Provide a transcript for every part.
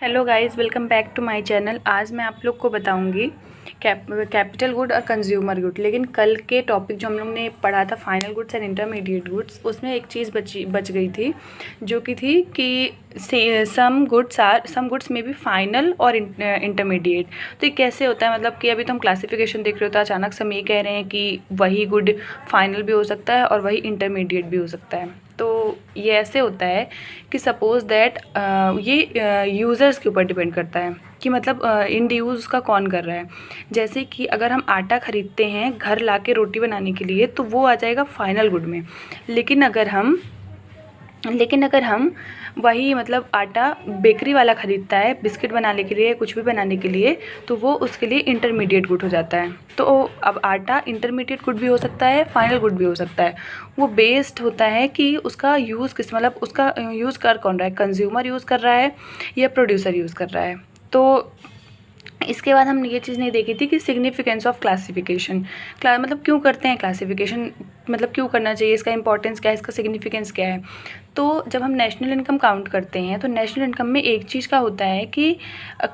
Hello guys, welcome back to my channel. आज मैं आप लोग को बताऊंगी कैपिटल गुड और कंज्यूमर गुड। लेकिन कल के टॉपिक जो हम लोग ने पढ़ा था final goods and intermediate goods, उसमें एक चीज़ बच गई थी जो कि थी कि सम गुड्स में भी फाइनल और इंटरमीडिएट। तो ये कैसे होता है, मतलब कि अभी तो हम क्लासिफिकेशन देख रहे होते हैं, अचानक से हम ये कह रहे हैं कि वही गुड फाइनल भी हो सकता है और वही इंटरमीडिएट भी हो सकता है। तो ये ऐसे होता है कि सपोज़ दैट ये यूज़र्स के ऊपर डिपेंड करता है कि मतलब इंड यूज़ का कौन कर रहा है। जैसे कि अगर हम आटा ख़रीदते हैं घर लाके रोटी बनाने के लिए तो वो आ जाएगा फाइनल गुड में। लेकिन अगर हम वही मतलब आटा बेकरी वाला ख़रीदता है बिस्किट बनाने के लिए, कुछ भी बनाने के लिए, तो वो उसके लिए इंटरमीडिएट गुड हो जाता है। तो अब आटा इंटरमीडिएट गुड भी हो सकता है, फाइनल गुड भी हो सकता है। वो बेस्ड होता है कि उसका यूज़ किस, मतलब उसका यूज़ कर कौन रहा है, कंज्यूमर यूज़ कर रहा है या प्रोड्यूसर यूज़ कर रहा है। तो इसके बाद हमने ये चीज़ नहीं देखी थी कि सिग्निफिकेंस ऑफ क्लासिफिकेशन, मतलब क्यों करते हैं क्लासिफिकेशन, मतलब क्यों करना चाहिए, इसका इंपॉर्टेंस क्या है, इसका सिग्निफिकेंस क्या है। तो जब हम नेशनल इनकम काउंट करते हैं तो नेशनल इनकम में एक चीज़ का होता है कि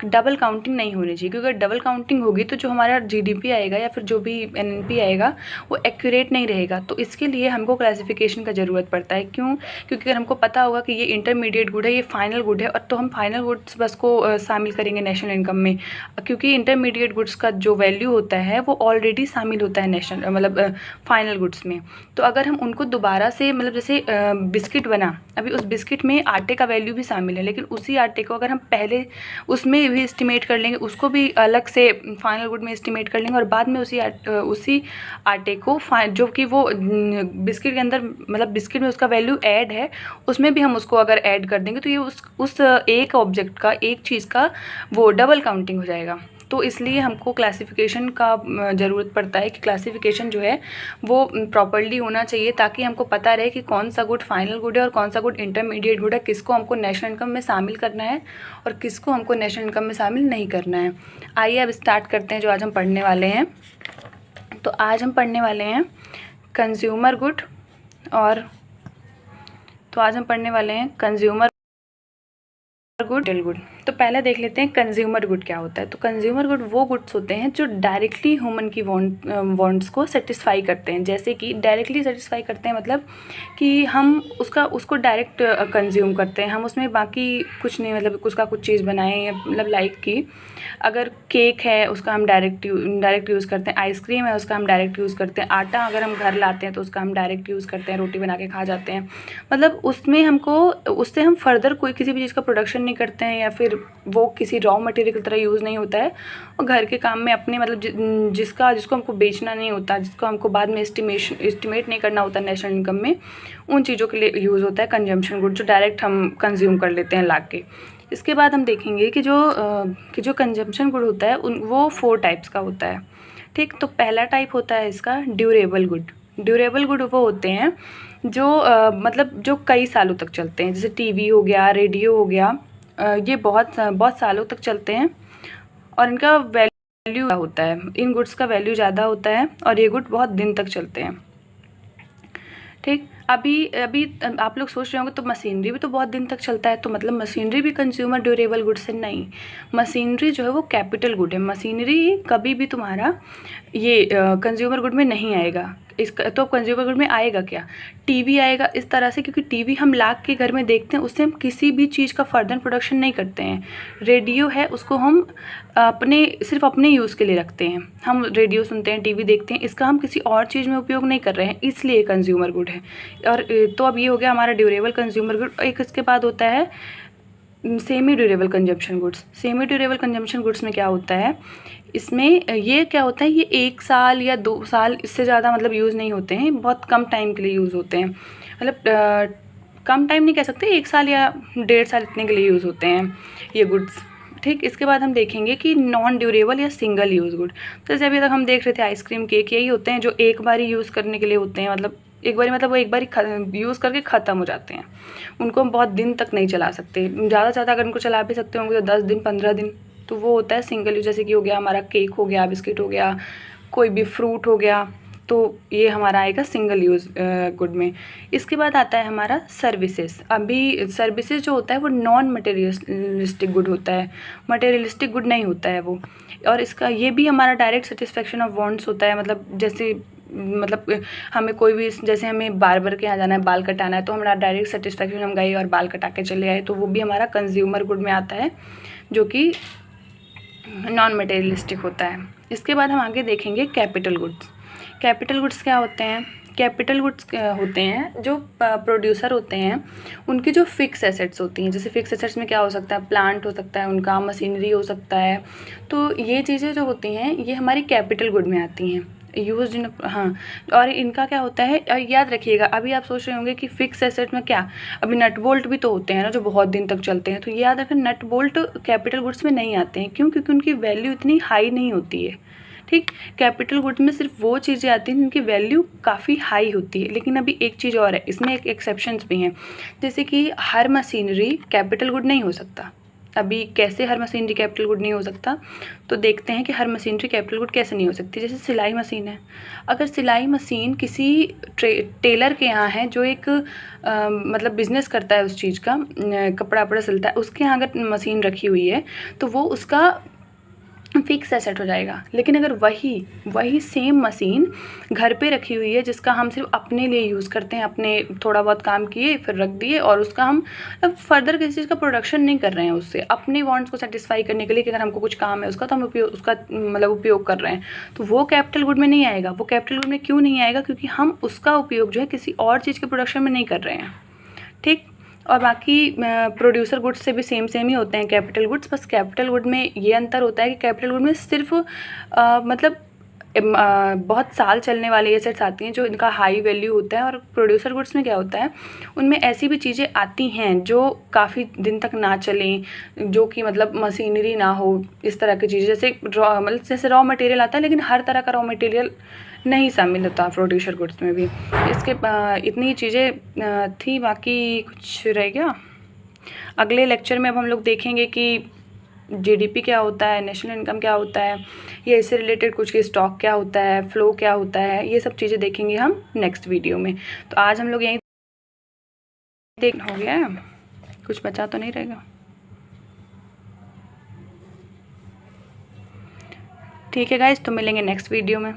डबल काउंटिंग नहीं होनी चाहिए, क्योंकि अगर डबल काउंटिंग होगी तो जो हमारा जीडीपी आएगा या फिर जो भी एनएनपी आएगा वो एक्यूरेट नहीं रहेगा। तो इसके लिए हमको क्लासिफिकेशन का ज़रूरत पड़ता है। क्यों? क्योंकि अगर हमको पता होगा कि ये इंटरमीडिएट गुड है, ये फाइनल गुड है, और तो हम फाइनल गुड्स बस को शामिल करेंगे नेशनल इनकम में, क्योंकि इंटरमीडिएट गुड्स का जो वैल्यू होता है वो ऑलरेडी शामिल होता है नेशनल मतलब फाइनल गुड्स में। तो अगर हम उनको दोबारा से, मतलब जैसे बिस्किट बना, अभी उस बिस्किट में आटे का वैल्यू भी शामिल है, लेकिन उसी आटे को अगर हम पहले उसमें भी एस्टिमेट कर लेंगे, उसको भी अलग से फाइनल गुड में एस्टिमेट कर लेंगे, और बाद में उसी आटे को जो कि वो बिस्किट के अंदर, मतलब बिस्किट में उसका वैल्यू ऐड है, उसमें भी हम उसको अगर ऐड कर देंगे तो ये उस एक ऑब्जेक्ट का, एक चीज़ का वो डबल काउंटिंग हो जाएगा। तो इसलिए हमको क्लासिफिकेशन का ज़रूरत पड़ता है कि क्लासिफिकेशन जो है वो प्रॉपर्ली होना चाहिए, ताकि हमको पता रहे कि कौन सा गुड फाइनल गुड है और कौन सा गुड इंटरमीडिएट गुड है, किसको हमको नेशनल इनकम में शामिल करना है और किसको हमको नेशनल इनकम में शामिल नहीं करना है। आइए अब स्टार्ट करते हैं जो आज हम पढ़ने वाले हैं। तो आज हम पढ़ने वाले हैं कंज्यूमर गुड गुड गुड। तो पहले देख लेते हैं कंज्यूमर गुड क्या होता है। तो कंज्यूमर गुड वो गुड्स होते हैं जो डायरेक्टली ह्यूमन की वांट्स को सेटिस्फाई करते हैं। जैसे कि डायरेक्टली सेटिस्फाई करते हैं, मतलब कि हम उसको डायरेक्ट कंज्यूम करते हैं, हम उसमें बाकी कुछ नहीं, मतलब उसका कुछ चीज़ बनाएं, मतलब लाइक कि अगर केक है उसका हम डायरेक्ट यूज़ करते हैं, आइसक्रीम है उसका हम डायरेक्ट यूज़ करते हैं, आटा अगर हम घर लाते हैं तो उसका हम डायरेक्ट यूज़ करते हैं, रोटी बना के खा जाते हैं। मतलब उससे हम फर्दर कोई किसी भी चीज़ का प्रोडक्शन नहीं करते हैं, या फिर वो किसी रॉ मटेरियल की तरह यूज़ नहीं होता है, और घर के काम में अपने, मतलब जिसको हमको बेचना नहीं होता, जिसको हमको बाद में एस्टिमेट नहीं करना होता नेशनल इनकम में, उन चीज़ों के लिए यूज़ होता है कंजम्पशन गुड, जो डायरेक्ट हम कंज्यूम कर लेते हैं ला के। इसके बाद हम देखेंगे कि जो कंजम्पशन गुड होता है वो 4 टाइप्स का होता है। ठीक, तो पहला टाइप होता है इसका ड्यूरेबल गुड। ड्यूरेबल गुड वो होते हैं जो मतलब जो कई सालों तक चलते हैं, जैसे टीवी हो गया, रेडियो हो गया, ये बहुत सालों तक चलते हैं और इनका वैल्यू होता है, इन गुड्स का वैल्यू ज़्यादा होता है और ये गुड बहुत दिन तक चलते हैं। ठीक, अभी आप लोग सोच रहे होंगे तो मशीनरी भी तो बहुत दिन तक चलता है, तो मतलब मशीनरी भी कंज्यूमर ड्यूरेबल गुड्स है? नहीं, मशीनरी जो है वो कैपिटल गुड है। मशीनरी कभी भी तुम्हारा ये कंज्यूमर गुड में नहीं आएगा। इसका तो कंज्यूमर गुड में आएगा क्या? टीवी आएगा इस तरह से, क्योंकि टीवी हम ला के घर में देखते हैं, उससे हम किसी भी चीज़ का फर्दर प्रोडक्शन नहीं करते हैं। रेडियो है, उसको हम सिर्फ अपने यूज़ के लिए रखते हैं, हम रेडियो सुनते हैं, टीवी देखते हैं, इसका हम किसी और चीज़ में उपयोग नहीं कर रहे हैं, इसलिए कंज्यूमर गुड है। और तो अब ये हो गया हमारा ड्यूरेबल कंज्यूमर गुड। एक इसके बाद होता है semi durable consumption goods. Semi durable consumption goods में क्या होता है, इसमें ये क्या होता है, ये 1 साल या 2 साल, इससे ज़्यादा मतलब यूज़ नहीं होते हैं, बहुत कम टाइम के लिए यूज़ होते हैं। मतलब कम टाइम नहीं कह सकते, 1 साल या 1.5 साल इतने के लिए यूज़ होते हैं ये गुड्स। ठीक, इसके बाद हम देखेंगे कि नॉन ड्यूरेबल या सिंगल यूज़ गुड। तो जैसे अभी तक हम देख रहे थे आइसक्रीम, केक, यही होते हैं जो एक बार ही यूज़ करने के लिए होते हैं, मतलब वो एक बार यूज़ करके ख़त्म हो जाते हैं, उनको हम बहुत दिन तक नहीं चला सकते। ज़्यादा से ज़्यादा अगर उनको चला भी सकते होंगे तो 10 दिन 15 दिन, तो वो होता है सिंगल यूज। जैसे कि हो गया हमारा केक हो गया, बिस्किट हो गया, कोई भी फ्रूट हो गया, तो ये हमारा आएगा सिंगल यूज़ गुड में। इसके बाद आता है हमारा सर्विसेज। अभी सर्विसेज जो होता है वो नॉन मटेरियलिस्टिक गुड होता है, मटेरियलिस्टिक गुड नहीं होता है वो। और इसका ये भी हमारा डायरेक्ट सेटिस्फेक्शन ऑफ वांट्स होता है। मतलब हमें कोई भी, जैसे हमें बार्बर के यहाँ जाना है, बाल कटाना है, तो हमारा डायरेक्ट सेटिस्फेक्शन, हम गए और बाल कटा के चले आए, तो वो भी हमारा कंज्यूमर गुड में आता है, जो कि नॉन मटेरियलिस्टिक होता है। इसके बाद हम आगे देखेंगे कैपिटल गुड्स। कैपिटल गुड्स क्या होते हैं? कैपिटल गुड्स होते हैं जो प्रोड्यूसर होते हैं, उनकी जो फिक्स एसेट्स होती हैं। जैसे फिक्स एसेट्स में क्या हो सकता है? प्लांट हो सकता है उनका, मशीनरी हो सकता है। तो ये चीज़ें जो होती हैं ये हमारी कैपिटल गुड में आती हैं, यूज इन। हाँ, और इनका क्या होता है, और याद रखिएगा, अभी आप सोच रहे होंगे कि फिक्स एसेट में क्या, अभी नट बोल्ट भी तो होते हैं ना जो बहुत दिन तक चलते हैं, तो ये याद रखें नट बोल्ट कैपिटल गुड्स में नहीं आते हैं। क्यों? क्योंकि उनकी वैल्यू इतनी हाई नहीं होती है। ठीक, कैपिटल गुड्स में सिर्फ वो चीज़ें आती हैं जिनकी वैल्यू काफ़ी हाई होती है। लेकिन अभी एक चीज़ और है, इसमें एक एक्सेप्शंस भी हैं, जैसे कि हर मशीनरी कैपिटल गुड नहीं हो सकता। अभी कैसे हर मशीनरी कैपिटल गुड नहीं हो सकता, तो देखते हैं कि हर मशीनरी कैपिटल गुड कैसे नहीं हो सकती। जैसे सिलाई मशीन है, अगर सिलाई मशीन किसी टेलर के यहाँ है जो एक मतलब बिज़नेस करता है उस चीज़ का, कपड़ा वपड़ा सिलता है, उसके यहाँ अगर मशीन रखी हुई है तो वो उसका फिक्स एसेट हो जाएगा। लेकिन अगर वही सेम मशीन घर पे रखी हुई है जिसका हम सिर्फ अपने लिए यूज़ करते हैं, अपने थोड़ा बहुत काम किए फिर रख दिए, और उसका हम फर्दर किसी चीज़ का प्रोडक्शन नहीं कर रहे हैं, उससे अपने वांट्स को सेटिस्फाई करने के लिए कि अगर हमको कुछ काम है उसका, तो हम उसका उपयोग कर रहे हैं, तो वो कैपिटल गुड में नहीं आएगा। वो कैपिटल गुड में क्यों नहीं आएगा? क्योंकि हम उसका उपयोग जो है किसी और चीज़ के प्रोडक्शन में नहीं कर रहे हैं। ठीक, और बाकी प्रोड्यूसर गुड्स से भी सेम ही होते हैं कैपिटल गुड्स। बस कैपिटल गुड में ये अंतर होता है कि कैपिटल गुड में सिर्फ मतलब बहुत साल चलने वाली एसेट्स आती हैं जो इनका हाई वैल्यू होता है, और प्रोड्यूसर गुड्स में क्या होता है, उनमें ऐसी भी चीज़ें आती हैं जो काफ़ी दिन तक ना चलें, जो कि मतलब मशीनरी ना हो, इस तरह की चीज़ें। जैसे रॉ मटेरियल आता है, लेकिन हर तरह का रॉ मटेरियल नहीं शामिल होता प्रोड्यूसर गुड्स में भी। इसके इतनी चीज़ें थी, बाकी कुछ रह गया। अगले लेक्चर में अब हम लोग देखेंगे कि जीडीपी क्या होता है, नेशनल इनकम क्या होता है, या इससे रिलेटेड कुछ की स्टॉक क्या होता है, फ्लो क्या होता है, ये सब चीज़ें देखेंगे हम नेक्स्ट वीडियो में। तो आज हम लोग यहीं हो गया है, कुछ बचा तो नहीं रहेगा। ठीक है गाइस, तो मिलेंगे नेक्स्ट वीडियो में।